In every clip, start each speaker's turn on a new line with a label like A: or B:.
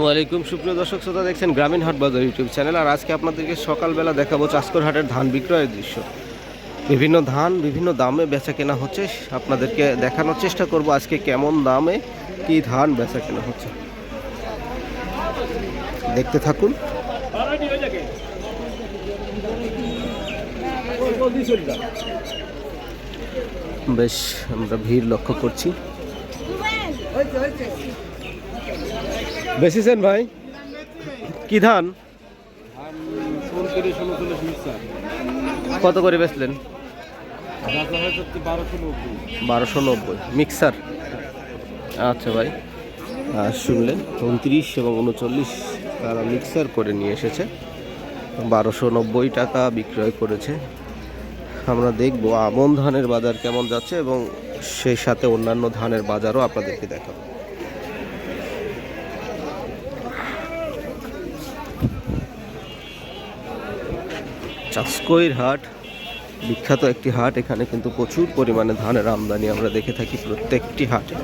A: ওয়ালাইকুম সুপ্রিয় দর্শক শ্রোতা, দেখছেন গ্রামীণ হাট বাজার ইউটিউব চ্যানেল। আর আজকে আপনাদেরকে সকালবেলা দেখাবো চাষকর হাটের ধান বিক্রয়ের দৃশ্য। বিভিন্ন ধান বিভিন্ন দামে বেচা কেনা হচ্ছে, আপনাদেরকে দেখানোর চেষ্টা করব আজকে কেমন দামে কি ধান বেচা কেনা হচ্ছে। দেখতে থাকুন। বেশ আমরা ভিড় লক্ষ্য করছি। বেশিছেন ভাই কি ধান? কত করে বেচলেন? 1290 মিক্সার। আচ্ছা ভাই, শুনলেন 29 এবং 39 তারা মিক্সার করে নিয়ে এসেছে, 1290 টাকা বিক্রয় করেছে। আমরা দেখব আমন ধানের বাজার কেমন যাচ্ছে এবং সেই সাথে অন্যান্য ধানের বাজারও আপনাদেরকে দেখাবো। চাষকইর হাট বিখ্যাত একটি হাট, এখানে কিন্তু প্রচুর পরিমাণে ধানের আমদানি আমরা দেখে থাকি প্রত্যেকটি হাটে।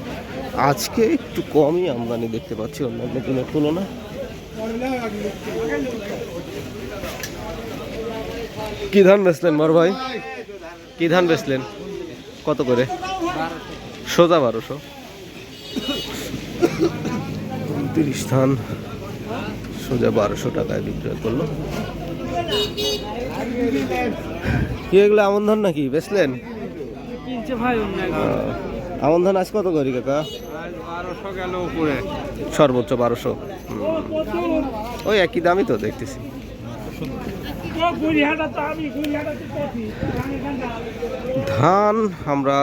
A: আজকে একটু কমই আমদানি দেখতে পাচ্ছি অন্যান্য দিনের তুলনায়। কি ধান বেচলেন বড় ভাই? কি ধান বেচলেন? কত করে? সোজা 1200। 29 ধান সোজা 1200 টাকায় বিক্রয় করলো। কি এগুলো আমন ধান নাকি বেচলেন? আমন ধান আজ কত করি কাকা?
B: 1200 গেল উপরে,
A: সর্বোচ্চ 1200। ওই একই দামই তো দেখতেছি। ধান আমরা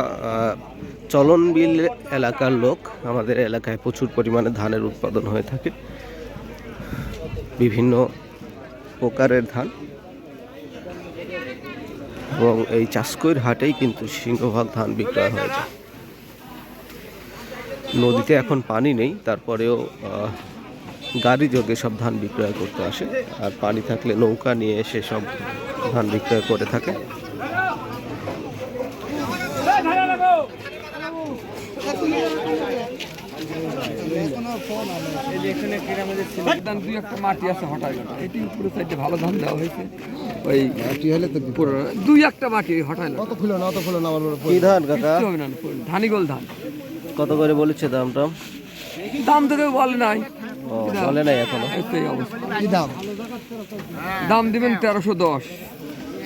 A: চলনবিল এলাকার লোক, আমাদের এলাকায় প্রচুর পরিমাণে ধানের উৎপাদন হয়ে থাকে, বিভিন্ন প্রকারের ধান, এবং এই চাষকইর হাটেই কিন্তু সিংহভাগ ধান বিক্রয় হয়ে যায়। নদীতে এখন পানি নেই, তারপরেও গাড়ি যোগে সব ধান বিক্রয় করতে আসে, আর পানি থাকলে নৌকা নিয়ে এসে সব ধান বিক্রয় করে থাকে।
B: মাটি আছে হঠাৎ এটি পুরো সাইডে ভালো ধান দেওয়া হয়েছে, ওই মাটি হলে তো দুই একটা মাটি হঠাৎ অত ফুলো না, অত ফুলো না।
A: কি ধান কাকা?
B: ধানিগোল ধান।
A: কত করে বলেছে দামটা?
B: দাম তো কেউ বলে নাই,
A: বলে নাই এখনো।
C: কি দাম?
B: দাম দিবেন 1310।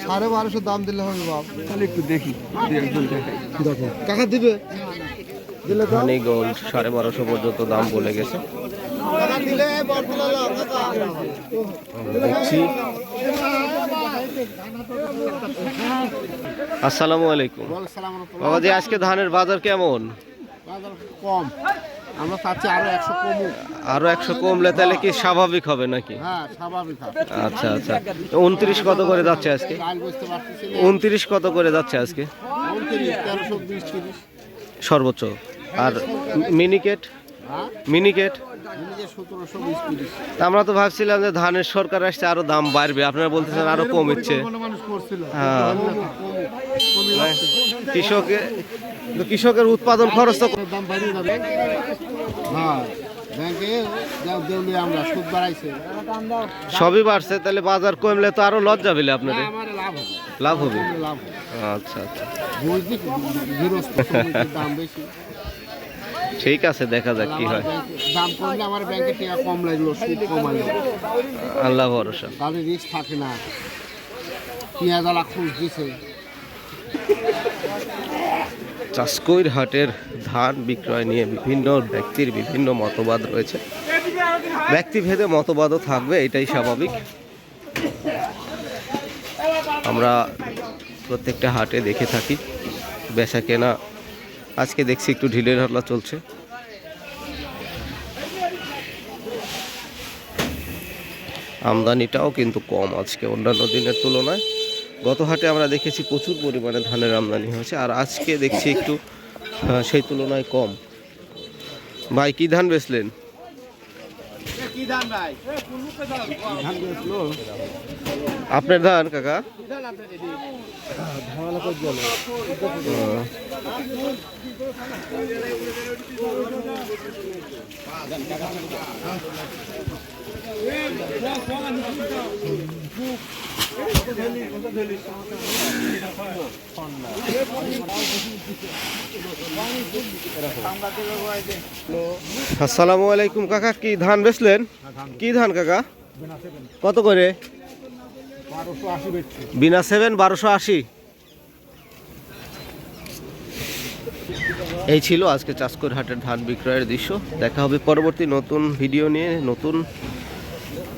C: 1250 দাম দিলে হবে বাপ।
B: তাহলে একটু দেখি, একজন দেখাই।
C: দেখো কাকা দিবে
A: ধানি গোল্ড 1250 পর্যন্ত দাম বলে গেছে। দেখছি। আসসালামু আলাইকুম বাবাজি, আজকে ধানের বাজার কেমন?
C: কম, আমরা চাচ্ছি আরো 100 কমুক।
A: আরো 100 কমলে তাহলে কি স্বাভাবিক হবে নাকি?
C: হ্যাঁ স্বাভাবিক হবে।
A: আচ্ছা আচ্ছা, 29 কত করে যাচ্ছে আজকে? 29 কত করে যাচ্ছে আজকে?
C: 1320 30
A: সর্বোচ্চ। আর মিনিকেট? মিনিকেট
C: 1720 30।
A: আমরা তো ভাবছিলাম যে ধানের সরকার আসছে আরো দাম বাড়বে, আপনারা বলতেছেন আরো কমছে। হ্যাঁ, কৃষকের উৎপাদন খরচ তো
C: দাম বাড়িয়ে যাবে। হ্যাঁ ব্যাংকে যাও দেউলি আমরা সুদ বাড়াইছে,
A: সবই বাড়ছে, তাহলে বাজার কমলে তো আরো লজ্জা পেলে আপনাদের।
C: আমার লাভ হবে,
A: লাভ হবে।
C: লাভ
A: আচ্ছা আচ্ছা,
C: বুঝলি দাম বেশি।
A: ঠিক আছে, দেখা যাক কি হয়।
C: দাম কমলে আমার ব্যাংকে টাকা কম লাগলো, সুদ কমালো,
A: আল্লাহ ভরসা।
C: তাহলে রিস্ক থাকে না। পেঁয়াজ আলা খুঁজ দিছে।
A: চাষকইর হাটের ধান বিক্রয় নিয়ে বিভিন্ন ব্যক্তির বিভিন্ন মতবাদ রয়েছে, ব্যক্তিভেদে মতবাদও থাকবে, এটাই স্বাভাবিক। আমরা প্রত্যেকটা হাটে দেখে থাকি বেচা কেনা। আজকে দেখছি একটু ঢিলের ঢালা চলছে। আমদানিটাও কিন্তু কম আজকে অন্যান্য দিনের তুলনায়। গত হাটে আমরা দেখেছি প্রচুর পরিমাণে ধানের আমদানি হয়েছে, আর আজকে দেখছি একটু সেই তুলনায় কম। ভাই কি ধান বেচলেন?
C: কি ধান ভাই
A: আপনার ধান কাকা? আসসালামু আলাইকুম কাকা, কি ধান বেচলেন? কি ধান কাকা? কত করে? বিনা 7 1280। এই ছিল আজকে চাষকর হাটের ধান বিক্রয়ের দৃশ্য। দেখা হবে পরবর্তী নতুন ভিডিও নিয়ে নতুন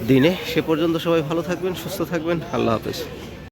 A: দিনে। সে পর্যন্ত সবাই ভালো থাকবেন, সুস্থ থাকবেন। আল্লাহ হাফেজ।